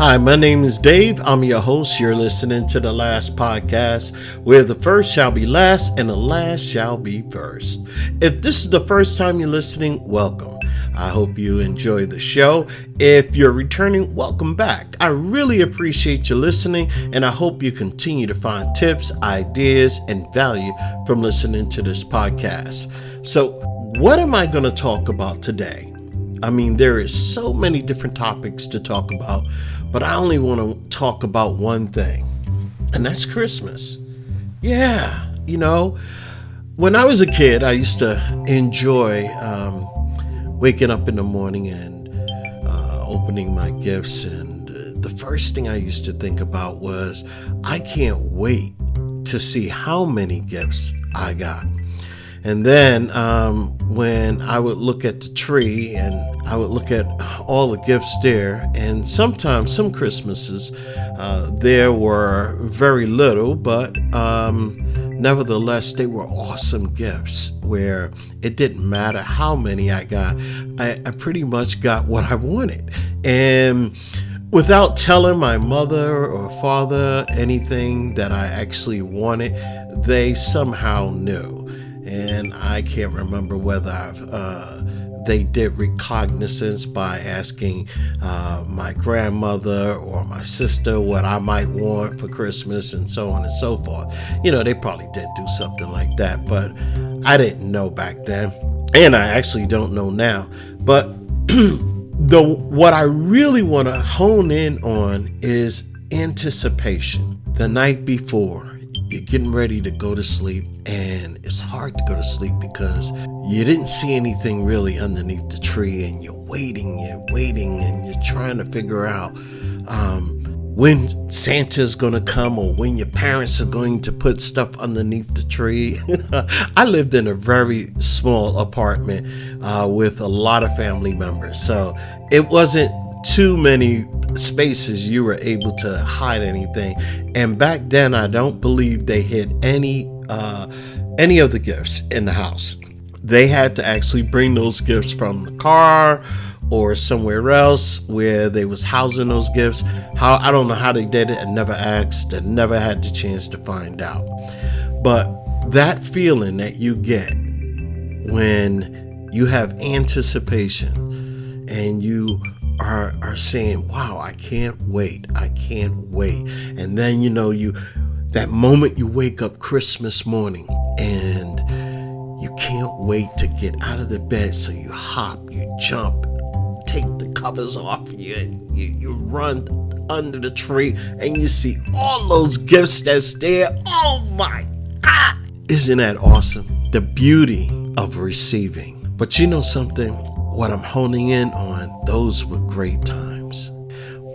Hi, my name is Dave. I'm your host. You're listening to The Last Podcast, where the first shall be last and the last shall be first. If this is the first time you're listening, welcome. I hope you enjoy the show. If you're returning, welcome back. I really appreciate you listening, and I hope you continue to find tips, ideas, and value from listening to this podcast. So, what am I going to talk about today? I mean, there is so many different topics to talk about, but I only want to talk about one thing, and that's Christmas. Yeah, when I was a kid, I used to enjoy waking up in the morning and opening my gifts, and the first thing I used to think about was, I can't wait to see how many gifts I got. And then when I would look at the tree and I would look at all the gifts there, and sometimes some Christmases there were very little, but nevertheless they were awesome gifts where it didn't matter how many I got. I pretty much got what I wanted. And without telling my mother or father anything that I actually wanted, they somehow knew. And I can't remember whether they did recognizance by asking my grandmother or my sister what I might want for Christmas and so on and so forth. They probably did do something like that, but I didn't know back then. And I actually don't know now. But what I really want to hone in on is anticipation. The night before, you're getting ready to go to sleep, and it's hard to go to sleep because you didn't see anything really underneath the tree, and you're waiting, and you're trying to figure out when Santa's going to come or when your parents are going to put stuff underneath the tree. I lived in a very small apartment with a lot of family members, so it wasn't too many spaces you were able to hide anything. And back then, I don't believe they hid any of the gifts in the house. They had to actually bring those gifts from the car or somewhere else where they was housing those gifts. I don't know how they did it. I never asked. I never had the chance to find out. But that feeling that you get when you have anticipation and you are saying, wow, I can't wait. And then, that moment you wake up Christmas morning and you can't wait to get out of the bed. So you hop, you jump, take the covers off you run under the tree and you see all those gifts that's there. Oh my God. Isn't that awesome? The beauty of receiving. But something? What I'm honing in on, those were great times.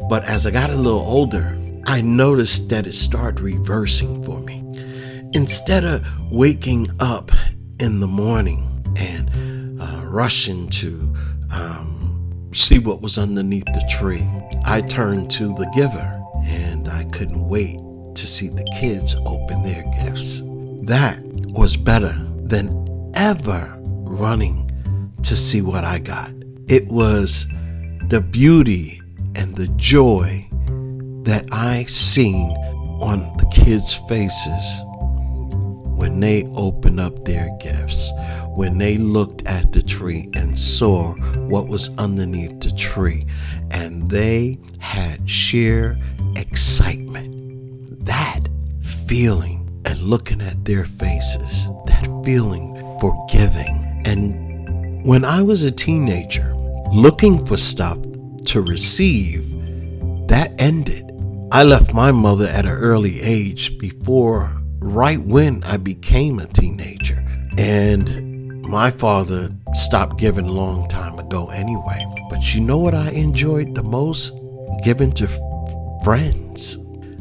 But as I got a little older, I noticed that it started reversing for me. Instead of waking up in the morning and rushing to see what was underneath the tree, I turned to the giver, and I couldn't wait to see the kids open their gifts. That was better than ever running to see what I got. It was the beauty and the joy that I seen on the kids' faces when they opened up their gifts, when they looked at the tree and saw what was underneath the tree, and they had sheer excitement. That feeling, and looking at their faces, that feeling for giving. And when I was a teenager, looking for stuff to receive, that ended. I left my mother at an early age right when I became a teenager. And my father stopped giving a long time ago anyway. But you know what I enjoyed the most? Giving to friends.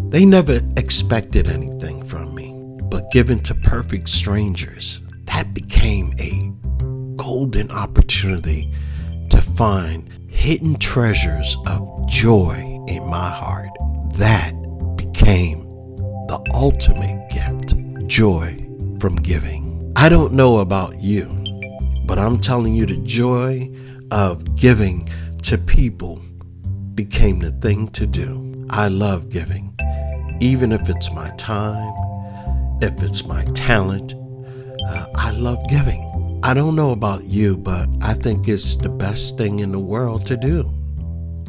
They never expected anything from me, but giving to perfect strangers, that became a golden opportunity to find hidden treasures of joy in my heart. That became the ultimate gift, joy from giving. I don't know about you, but I'm telling you, the joy of giving to people became the thing to do. I love giving, even if it's my time, if it's my talent. I love giving. I don't know about you, but I think it's the best thing in the world to do.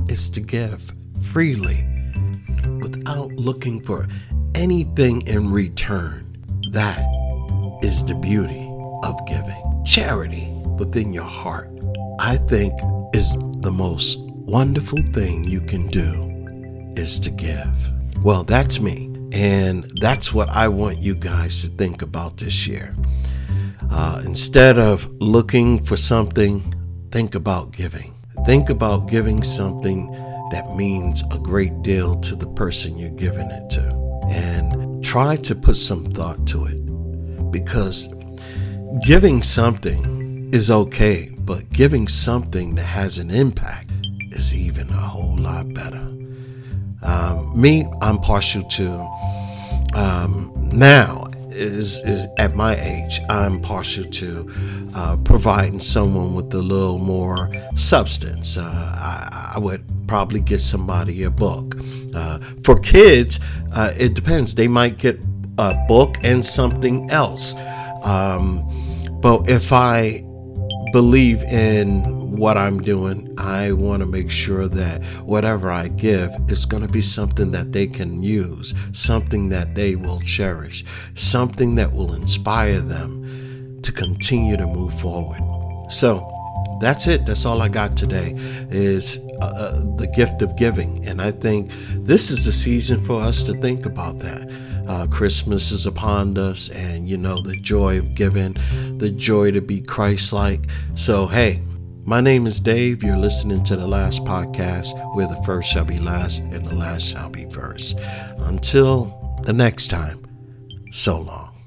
It's to give freely without looking for anything in return. That is the beauty of giving. Charity within your heart, I think, is the most wonderful thing you can do, is to give. Well, that's me. And that's what I want you guys to think about this year. Instead of looking for something, think about giving. Think about giving something that means a great deal to the person you're giving it to. And try to put some thought to it. Because giving something is okay, but giving something that has an impact is even a whole lot better. I'm partial to now is at my age, I'm partial to providing someone with a little more substance. I would probably get somebody a book. For kids, it depends. They might get a book and something else. But if I believe in what I'm doing, I want to make sure that whatever I give is going to be something that they can use, something that they will cherish, something that will inspire them to continue to move forward. So that's it. That's all I got today is the gift of giving. And I think this is the season for us to think about that. Christmas is upon us, and the joy of giving, the joy to be Christ-like. So, hey, my name is Dave. You're listening to The Last Podcast, where the first shall be last and the last shall be first. Until the next time, so long.